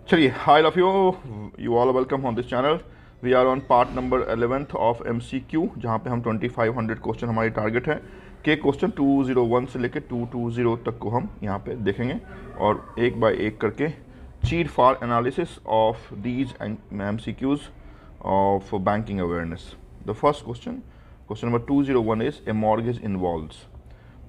चलिए, hi love you all welcome on this channel. We are on part number 11th of MCQ, जहाँ पे हम 2500 question हमारी target है के क्वेश्चन 201 से लेकर 220 तक को हम यहाँ पे देखेंगे और एक बाय एक करके cheat for analysis of these MCQs of banking awareness. The first question number 201 is a mortgage involves.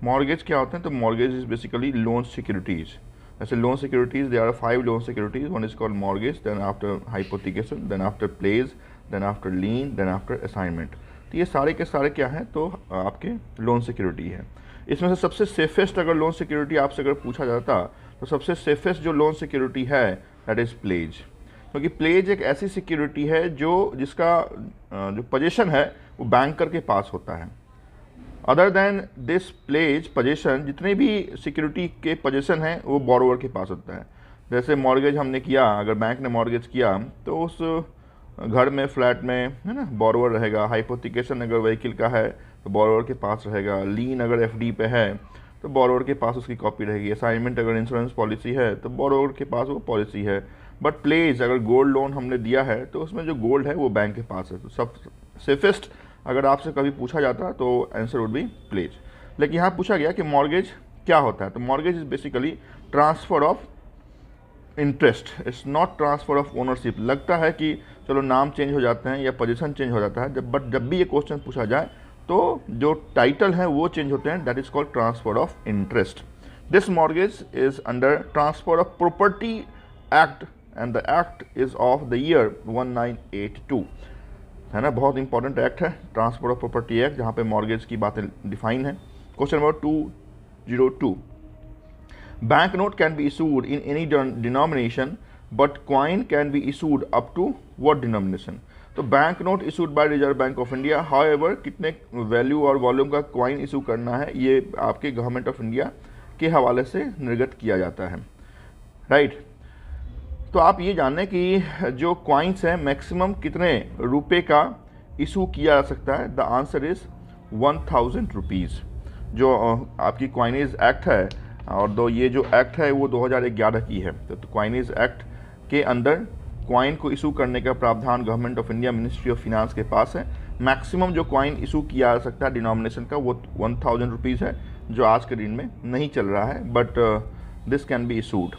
Mortgage क्या होते हैं? तो mortgage is basically loan securities. ऐसे loan securities, there are 5 loan securities. One is called mortgage, then after hypothecation, then after pledge, then after lien, then after assignment. तो ये सारे के सारे क्या हैं? तो आपके लोन सिक्योरिटी है। इसमें से सबसे सेफेस्ट अगर लोन सिक्योरिटी आपसे अगर पूछा जाता तो सबसे सेफेस्ट जो लोन सिक्योरिटी है दैट इज़ प्लेज, क्योंकि प्लेज एक ऐसी सिक्योरिटी है जिसका जो पोजीशन है वो बैंकर के पास होता है। Other than this pledge position, जितने भी सिक्योरिटी के पोजीशन हैं वो बोरोवर के पास होता है। जैसे मॉर्गेज हमने किया, अगर बैंक ने मॉर्गेज किया तो उस घर में, फ्लैट में, है ना, बोरोवर रहेगा। हाइपोथिकेशन अगर व्हीकल का है तो बोरोवर के पास रहेगा। लीन अगर FD पे है तो बोरोवर के पास उसकी कॉपी रहेगी। असाइनमेंट अगर इंश्योरेंस पॉलिसी है तो बोरोवर के पास वो पॉलिसी है। बट प्लेज अगर गोल्ड लोन हमने दिया है तो उसमें जो गोल्ड है वो बैंक के पास है। तो सब सेफेस्ट अगर आपसे कभी पूछा जाता तो आंसर वुड बी प्लेज। लेकिन यहाँ पूछा गया कि मॉर्गेज क्या होता है, तो mortgage is basically transfer of interest, it's not transfer of ownership. लगता है कि चलो नाम चेंज हो जाते हैं या पोजीशन चेंज हो जाता है, बट जब भी ये क्वेश्चन पूछा जाए तो जो टाइटल है वो चेंज होते हैं। That is called transfer of interest. This mortgage is under transfer of property act and the act is of the year 1982, है ना। बहुत इंपॉर्टेंट एक्ट है ट्रांसफर ऑफ प्रॉपर्टी एक्ट, जहाँ पे मॉर्गेज की बातें डिफाइन है। Question number 202, bank note can be issued in any denomination but coin can be issued up to what denomination. तो bank note issued by reserve bank of India, however कितने value और volume का coin issue करना है ये आपके government of India के हवाले से निर्गत किया जाता है, राइट। तो आप ये जानें कि जो कॉइन्स हैं मैक्सिमम कितने रुपए का इशू किया जा सकता है। The answer is 1000 rupees. जो आपकी कॉइनेज एक्ट है, और ये जो एक्ट है वो 2011 की है। तो कॉइनेज एक्ट के अंदर कॉइन को इशू करने का प्रावधान government of India, ministry of finance के पास है। मैक्सिमम जो कॉइन इशू किया जा सकता है डिनोमिनेशन का वो 1000 रुपीज़ है, जो आज के दिन में नहीं चल रहा है, but this can be issued.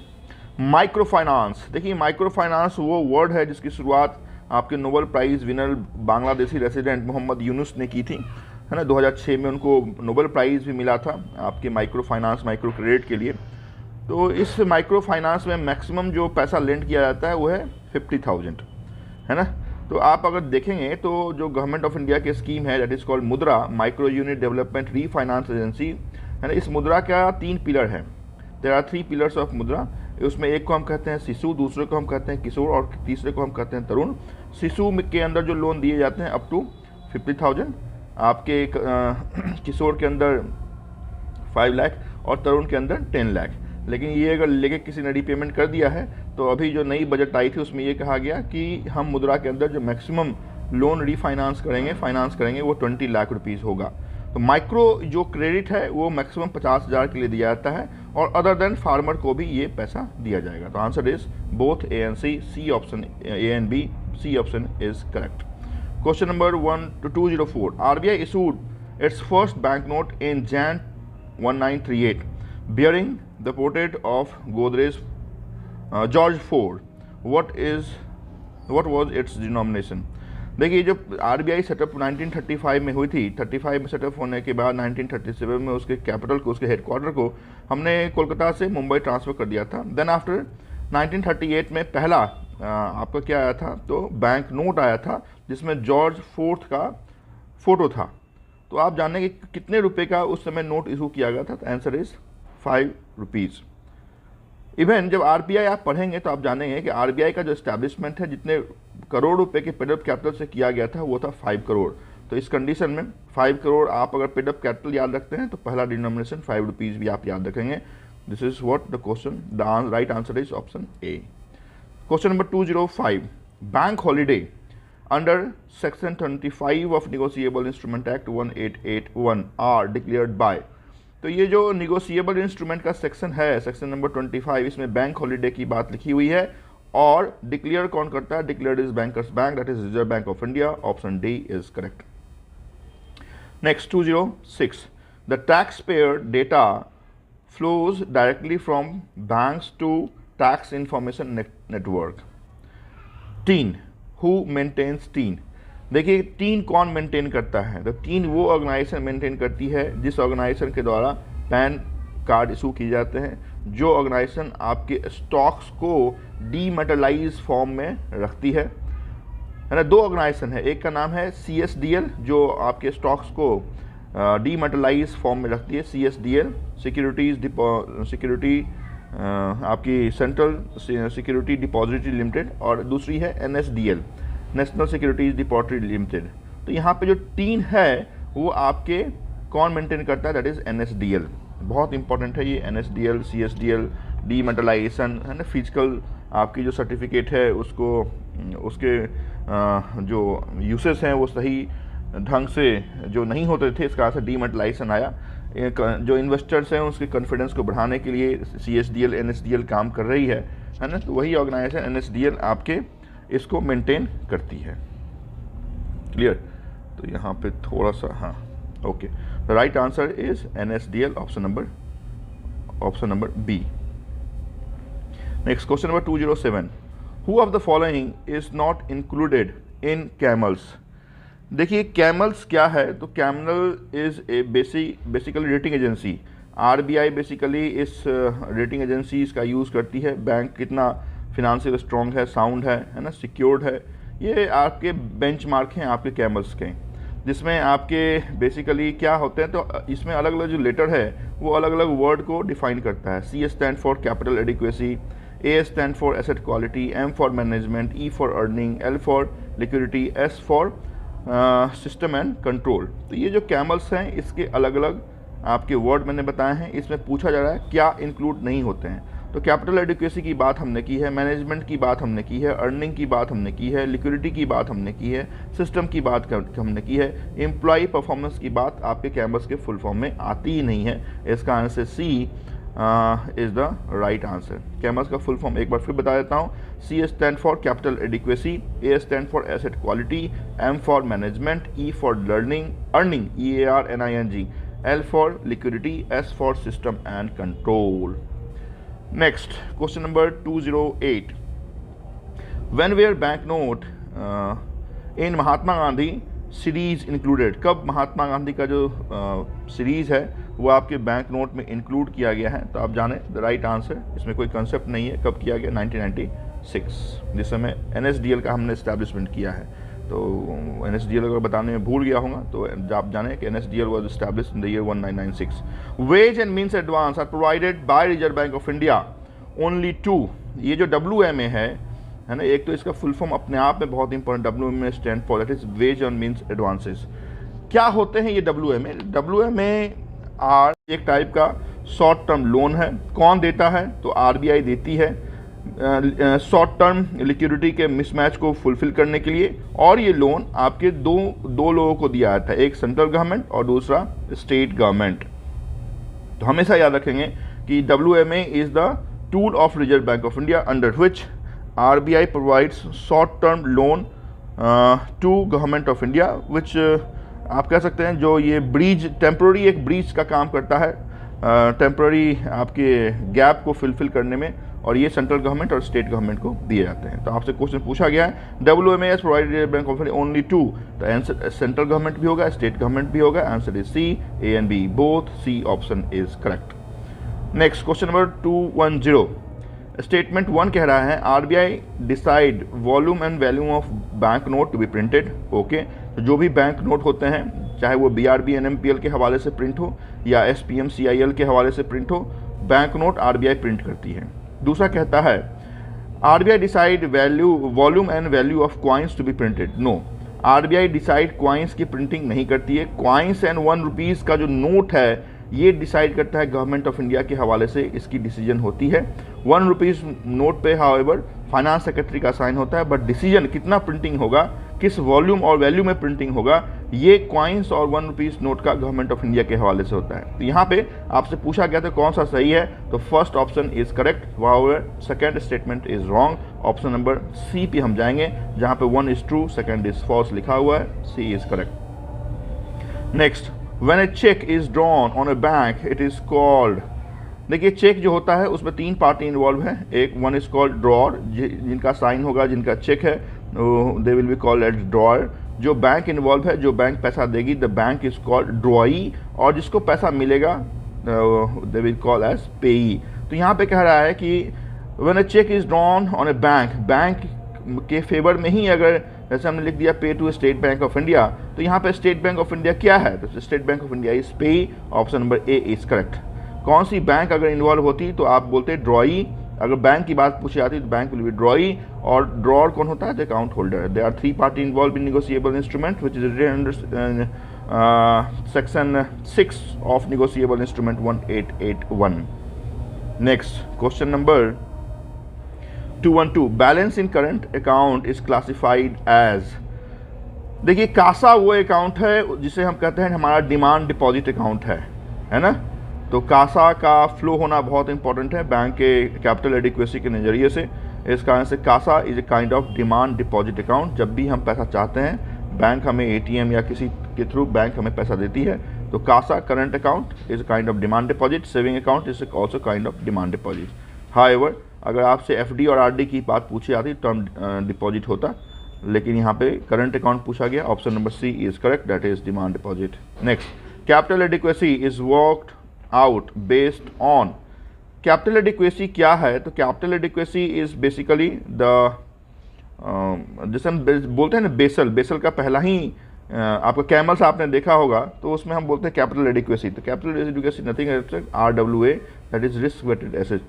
Micro finance, देखिए माइक्रो फाइनेंस वो वर्ड है जिसकी शुरुआत आपके Nobel prize winner Bangladeshi resident Mohammad Yunus ने की थी, है ना। 2006 में उनको नोबेल प्राइज़ भी मिला था आपके माइक्रो फाइनेंस, माइक्रो क्रेडिट के लिए। तो इस माइक्रो फाइनेंस में मैक्सिमम जो पैसा लेंड किया जाता है वो है 50,000, है ना। तो आप अगर देखेंगे तो जो गवर्नमेंट ऑफ इंडिया की स्कीम है दैट इज़ कॉल्ड मुद्रा, micro unit development refinance agency, है ना। इस मुद्रा का 3 पिलर है। देयर आर 3 पिलर्स ऑफ मुद्रा। उसमें एक को हम कहते हैं शिशु, दूसरे को हम कहते हैं किशोर और तीसरे को हम कहते हैं तरुण। शिशु के अंदर जो लोन दिए जाते हैं अप टू 50,000, आपके किशोर के अंदर 5 लाख और तरुण के अंदर 10 लाख। लेकिन ये अगर लेके किसी ने रीपेमेंट कर दिया है तो अभी जो नई बजट आई थी उसमें ये कहा गया कि हम मुद्रा के अंदर जो मैक्सिमम लोन रीफाइनेंस करेंगे वो 20 लाख रुपीज़ होगा। तो माइक्रो जो क्रेडिट है वो मैक्सिमम 50,000 के लिए दिया जाता है, और अदर देन फार्मर को भी ये पैसा दिया जाएगा। तो answer is both A and C, C option A and B, C option is correct. Question number 204, RBI issued its first banknote in Jan 1938 bearing the portrait of Godrej George IV. What was its denomination? देखिए जब RBI setup 1935 में हुई थी, 35 में setup होने के बाद 1937 में उसके कैपिटल को, उसके हेडक्वार्टर को हमने कोलकाता से मुंबई ट्रांसफ़र कर दिया था। देन आफ्टर 1938 में पहला आपका क्या आया था, तो बैंक नोट आया था जिसमें जॉर्ज IV का फ़ोटो था। तो आप जानेंगे कि कितने रुपए का उस समय नोट इशू किया गया था। तो आंसर इज़ 5 रुपीज़। इवन जब RBI आप पढ़ेंगे तो आप जानेंगे कि RBI का जो इस्टेब्लिशमेंट है जितने करोड़ रुपए के पेड अप कैपिटल से किया गया था वो था 5 करोड़। तो इस कंडीशन में 5 करोड़ आप अगर पेड अप कैपिटल याद रखते हैं तो पहला डिनोमिनेशन 5 रुपीज़ भी आप याद रखेंगे। This is what the question, the right answer is option A। Question number 205, bank holiday under section 25 of negotiable instrument act 1881 are declared by. तो ये जो निगोशिएबल इंस्ट्रूमेंट का सेक्शन है, सेक्शन नंबर 25, इसमें बैंक हॉलीडे की बात लिखी हुई है और डिक्लेयर कौन करता है? Declared is bankers bank, that is Reserve bank of India. Option D is correct. Next 206, the tax payer data flows directly from banks to tax information network. TIN, who maintains TIN? देखिए TIN कौन maintain करता है? तो tin वो organisation maintain करती है जिस organisation के द्वारा पैन कार्ड इशू किए जाते हैं, जो ऑर्गेनाइजेशन आपके स्टॉक्स को डीमेटलाइज फॉर्म में रखती है ना। दो ऑर्गेनाइजेशन है, एक का नाम है CSDL जो आपके स्टॉक्स को डीमेटलाइज फॉर्म में रखती है, CSDL सिक्योरिटी आपकी सेंट्रल सिक्योरिटी डिपॉजिटरी लिमिटेड, और दूसरी है NSDL national securities depository limited. तो यहाँ पे जो टीन है वो आपके कौन मेंटेन करता है? That is NSDL। बहुत इंपॉर्टेंट है ये NSDL CSDL डीमेटलाइजेशन है ना। फिजिकल आपकी जो सर्टिफिकेट है उसको उसके जो यूसेस हैं वो सही ढंग से जो नहीं होते थे, इस कारण से डीमेटलाइजेशन आया। जो इन्वेस्टर्स हैं उसके कॉन्फिडेंस को बढ़ाने के लिए CSDL NSDL काम कर रही है ना। तो वही ऑर्गेनाइजेशन NSDL आपके इसको मेंटेन करती है। क्लियर? तो यहाँ पे थोड़ा सा हाँ okay, the right answer is NSDL, option number B. Next question number 207, who of the following is not included in CAMELS? देखिए कैमल्स क्या है? तो CAMEL is a basically rating agency. RBI basically इस रेटिंग एजेंसीज का use करती है। Bank कितना financial strong है, साउंड है ना, सिक्योर्ड है, ये आपके बेंचमार्क हैं आपके कैमल्स के, जिसमें आपके बेसिकली क्या होते हैं? तो इसमें अलग अलग जो लेटर है वो अलग अलग वर्ड को डिफाइन करता है। C stand for capital adequacy, A stand for asset quality, M for management, E for earning, L for liquidity, S for system and control. तो ये जो कैमल्स हैं इसके अलग अलग आपके वर्ड मैंने बताए हैं। इसमें पूछा जा रहा है क्या इंक्लूड नहीं होते हैं। तो कैपिटल एडिक्वेसी की बात हमने की है, मैनेजमेंट की बात हमने की है, अर्निंग की बात हमने की है, लिक्विडिटी की बात हमने की है, सिस्टम की बात हमने की है। एम्प्लॉय परफॉर्मेंस की बात आपके कैम्पस के फुल फॉर्म में आती ही नहीं है। इसका answer C is the right answer. Campus का फुल फॉर्म एक बार फिर बता देता हूँ। C stand for capital adequacy, A stand for asset quality, M for management, E for earning EARNING, L for liquidity, S for system and control. Next, question number 208. When were banknote in Mahatma Gandhi series included? कब महात्मा गांधी का जो series है वो आपके bank note में include किया गया है? तो आप जाने द राइट आंसर, इसमें कोई कंसेप्ट नहीं है। कब किया गया? 1996, जिस समय NSDL का हमने इस्टेब्लिशमेंट किया है। तो NSDL अगर बताने में भूल गया होगा तो आप जाने कि NSDL was established in the year 1996. Wage and means advance are provided by Reserve Bank of India only to, ये जो WMA है ना, एक तो इसका फुल फॉर्म अपने आप में बहुत important, WMA stand for that is ways and means advances. क्या होते हैं ये WMA आर एक टाइप का शॉर्ट टर्म लोन है। कौन देता है? तो RBI देती है शॉर्ट टर्म लिक्विडिटी के मिसमैच को फुलफिल करने के लिए। और ये लोन आपके दो लोगों को दिया जाता है, एक सेंट्रल गवर्नमेंट और दूसरा स्टेट गवर्नमेंट। तो हमेशा याद रखेंगे कि WMA is the tool of reserve bank of India under which RBI provides short term loan to government of India, which आप कह सकते हैं जो ये टेम्प्रोरी एक ब्रीज का काम करता है, टेम्प्रोरी आपके गैप को फुलफिल करने में, और ये सेंट्रल गवर्नमेंट और स्टेट गवर्नमेंट को दिए जाते हैं। तो आपसे क्वेश्चन पूछा गया है WMA as provided bank of India only to, तो आंसर सेंट्रल गवर्नमेंट भी होगा, स्टेट गवर्नमेंट भी होगा। Answer is C, A and B both, C option is correct. Next question number 210, statement 1 कह रहा है RBI decide volume and value of bank note to be printed. Okay, तो जो भी बैंक नोट होते हैं चाहे वो BRB NMPL के हवाले से प्रिंट हो या SPM CIL के हवाले से प्रिंट हो, बैंक नोट RBI प्रिंट करती है। दूसरा कहता है RBI decide volume and value of coins to be printed. No, RBI decide coins की प्रिंटिंग नहीं करती है। कॉइन्स एंड 1 रुपीज़ का जो नोट है ये डिसाइड करता है गवर्नमेंट ऑफ इंडिया के हवाले से, इसकी डिसीजन होती है। 1 रुपीज़ नोट पे हाउएवर फाइनेंस सेक्रेटरी का साइन होता है, बट डिसीजन कितना प्रिंटिंग होगा, किस वॉल्यूम और वैल्यू में प्रिंटिंग होगा, ये कॉइन्स और 1 रुपीज़ नोट का गवर्नमेंट ऑफ इंडिया के हवाले से होता है। तो यहाँ पे आपसे पूछा गया था कौन सा सही है, तो first option is correct, however second statement is wrong. Option number C पे हम जाएंगे जहाँ पे 1 is true, second is false लिखा हुआ है, C is correct. Next, when a cheque is drawn on a bank it is called. देखिए cheque जो होता है उसमें 3 पार्टी इन्वॉल्व है। एक 1 इज कॉल्ड ड्रॉर, जिनका साइन होगा, जिनका चेक है, they will be called as drawer. जो बैंक इन्वॉल्व है, जो बैंक पैसा देगी, the bank is called drawee, और जिसको पैसा मिलेगा दे विल कॉल एज पेई। तो यहाँ पे कह रहा है कि when a cheque is drawn on a bank, bank के फेवर में ही अगर, जैसे हमने लिख दिया pay to State Bank of India, तो यहाँ पे स्टेट बैंक ऑफ इंडिया क्या है, तो State Bank of India is payee. Option number A is correct. कौन सी बैंक अगर इन्वॉल्व होती तो आप बोलते ड्रॉई। अगर बैंक की बात पूछी जाती तो बैंक विल बी ड्रॉई, और ड्रॉर कौन होता है, the account holder. They are 3 party involve in negotiable instrument which is under section 6 of negotiable instrument 1881। Next question number 212, balance in current account is classified as. देखिए CASA वो account है जिसे हम कहते हैं हमारा डिमांड डिपॉजिट अकाउंट है ना। तो कासा का फ्लो होना बहुत इंपॉर्टेंट है बैंक के कैपिटल एडिक्वेसी के नज़रिए से। इस कारण से CASA is a kind of demand deposit account. जब भी हम पैसा चाहते हैं, बैंक हमें एटीएम या किसी के थ्रू बैंक हमें पैसा देती है, तो CASA current account is kind of demand deposit. Saving account is also kind of demand deposit. However अगर आपसे एफडी और आरडी की बात पूछी जाती टर्म डिपॉजिट होता, लेकिन यहाँ पे करंट अकाउंट पूछा गया। Option number C is correct, that is demand deposit. Next, capital adequacy is worked out based on. Capital adequacy क्या है, तो capital adequacy is basically the जैसे हम बोलते हैं ना बेसल, बेसल का पहला ही आपका कैमल्स आपने देखा होगा, तो उसमें हम बोलते हैं कैपिटल एडिक्वेसी। तो capital adequacy nothing RWA, that is risk weighted asset.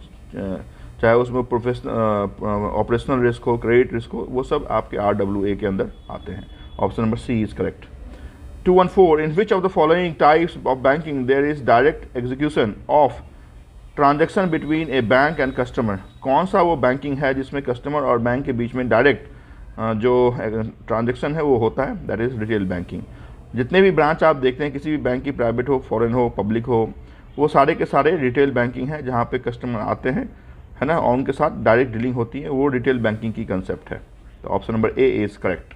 चाहे उसमें प्रोफेशनल ऑपरेशनल रिस्क हो, क्रेडिट रिस्क हो, वो सब आपके RWA के अंदर आते हैं। Option number C is correct. 214, in which of the following types of banking there is direct execution of transaction between a bank and customer। कौन सा वो बैंकिंग है जिसमें कस्टमर और बैंक के बीच में डायरेक्ट जो ट्रांजेक्शन है वो होता है, दैट इज रिटेल बैंकिंग। जितने भी ब्रांच आप देखते हैं किसी भी बैंक की, प्राइवेट हो, फॉरेन हो, पब्लिक हो, वो सारे के सारे रिटेल बैंकिंग है, जहाँ पे कस्टमर आते हैं, है ना, और उनके साथ डायरेक्ट डीलिंग होती है, वो रिटेल बैंकिंग की कंसेप्ट है। तो option number A is correct.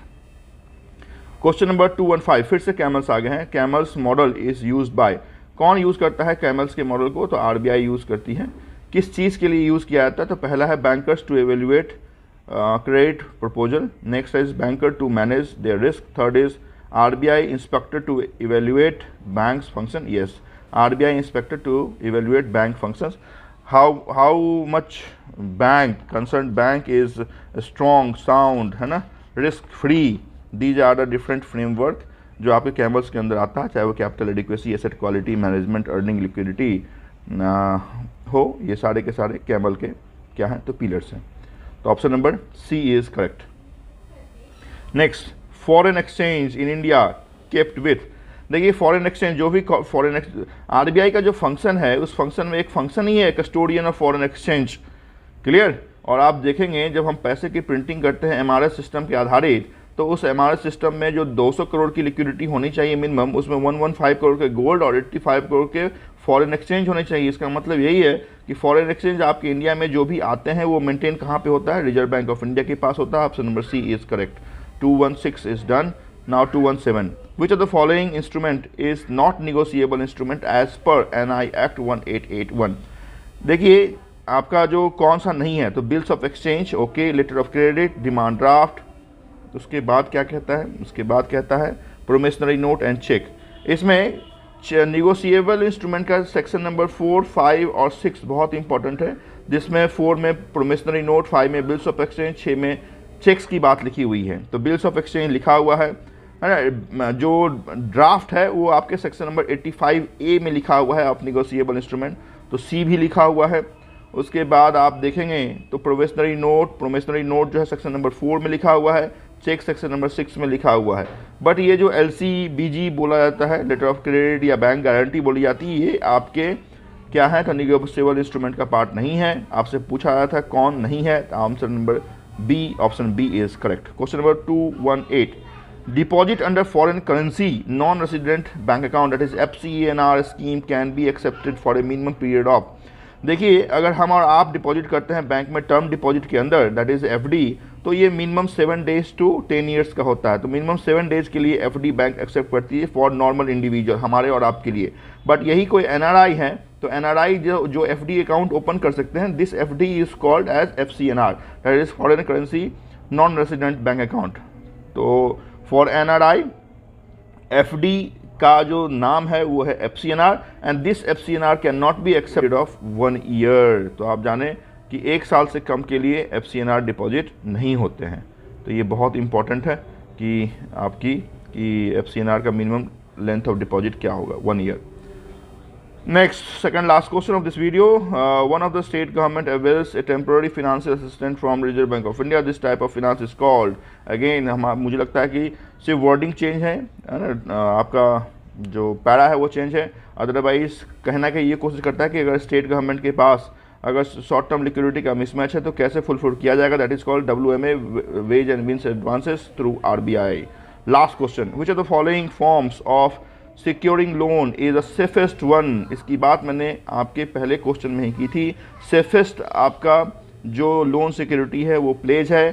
Question number 215, फिर से कैमल्स आ गए हैं। CAMELS model is used by, कौन यूज़ करता है कैमल्स के मॉडल को, तो RBI यूज़ करती है। किस चीज़ के लिए यूज़ किया जाता है, तो पहला है bankers to evaluate credit proposal, next is banker to manage their risk, third is RBI inspector to evaluate banks function. Yes, RBI inspector to evaluate bank functions. How much bank concern bank is strong, sound, है ना, risk free, these are the different framework जो आपके CAMELS के अंदर आता है, चाहे वो capital adequacy, asset quality, management, earning, liquidity हो, ये सारे के सारे कैमल के क्या हैं, तो पिलर्स हैं। तो option number C is correct. Next, foreign exchange in India kept with. देखिए फॉरेन एक्सचेंज, जो भी फॉरेन RBI का जो फंक्शन है, उस फंक्शन में एक फंक्शन ही है custodian of foreign exchange. Clear. और आप देखेंगे जब हम पैसे की प्रिंटिंग करते हैं MRS सिस्टम के आधारित, तो उस MRS सिस्टम में जो 200 करोड़ की लिक्विडिटी होनी चाहिए मिनिमम, उसमें 115 करोड़ के गोल्ड और 85 करोड़ के फॉरेन एक्सचेंज होने चाहिए। इसका मतलब यही है कि फॉरेन एक्सचेंज आपके इंडिया में जो भी आते हैं वो मेंटेन कहाँ पे होता है, रिजर्व बैंक ऑफ इंडिया के पास होता है। Option number C is correct. 216 is done. Now 217, which of the following instrument is not negotiable instrument as per NI act 1881। देखिए आपका जो कौन सा नहीं है, तो bills of exchange, okay, letter of credit, demand draft, उसके बाद क्या कहता है, उसके बाद कहता है प्रोमिसनरी नोट एंड चेक। इसमें निगोशिएबल इंस्ट्रूमेंट का सेक्शन नंबर 4, 5 और 6 बहुत इंपॉर्टेंट है, जिसमें 4 में प्रोमिसनरी नोट, 5 में बिल्स ऑफ एक्सचेंज, 6 में चेक्स की बात लिखी हुई है। तो बिल्स ऑफ एक्सचेंज लिखा हुआ है ना, जो ड्राफ्ट है वो आपके सेक्शन नंबर 85A में लिखा हुआ है ऑफ निगोशिएबल इंस्ट्रूमेंट, तो सी भी लिखा हुआ है। उसके बाद आप देखेंगे तो प्रोमिसनरी नोट जो है सेक्शन नंबर 4 में लिखा हुआ है, चेक सेक्शन नंबर 6 में लिखा हुआ है। बट ये जो LC-BG बोला जाता है, लेटर ऑफ क्रेडिट या बैंक गारंटी बोली जाती है, ये आपके क्या है, तो निगोशिएबल इंस्ट्रूमेंट का पार्ट नहीं है। आपसे पूछा गया था कौन नहीं है, तो answer number B, option B is correct. Question number 218, Deposit under foreign currency non-resident bank account, that is FCNR scheme, can be accepted for a minimum period of. देखिए, अगर हम और आप डिपॉजिट करते हैं बैंक में टर्म डिपॉजिट के अंदर, दैट इज़ एफडी, तो ये मिनिमम 7 डेज टू 10 ईयर्स का होता है। तो मिनिमम 7 डेज के लिए एफडी बैंक एक्सेप्ट करती है फॉर नॉर्मल इंडिविजुअल, हमारे और आपके लिए। बट यही कोई एनआरआई है तो एनआरआई जो एफडी अकाउंट ओपन कर सकते हैं, this FD is called as FCNR, that is foreign currency non resident bank account. तो फॉर एनआरआई एफडी का जो नाम है वो है FCNR, and this FCNR can not be accepted of 1 year. तो आप जाने कि 1 साल से कम के लिए एफसीएनआर डिपॉजिट नहीं होते हैं। तो ये बहुत इंपॉर्टेंट है कि आपकी कि एफसीएनआर का मिनिमम लेंथ ऑफ डिपॉजिट क्या होगा, 1 year. Next, second last question of this video. One of the state government avails a temporary financial assistance from Reserve Bank of India. This type of finance is called. Again, मुझे लगता है कि सिर्फ wording change है ना, आपका जो para है वो चेंज है। अदरवाइज कहना कि ये कोशिश करता है कि अगर स्टेट गवर्नमेंट के पास अगर शॉर्ट टर्म लिक्विडिटी का मिसमैच है तो कैसे फुलफिल किया जाएगा, that is called WMA, ways and means advances through RBI. Last question, which are the following forms of securing loan is the safest one. इसकी बात मैंने आपके पहले क्वेश्चन में ही की थी। सेफेस्ट आपका जो लोन सिक्योरिटी है वो प्लेज है,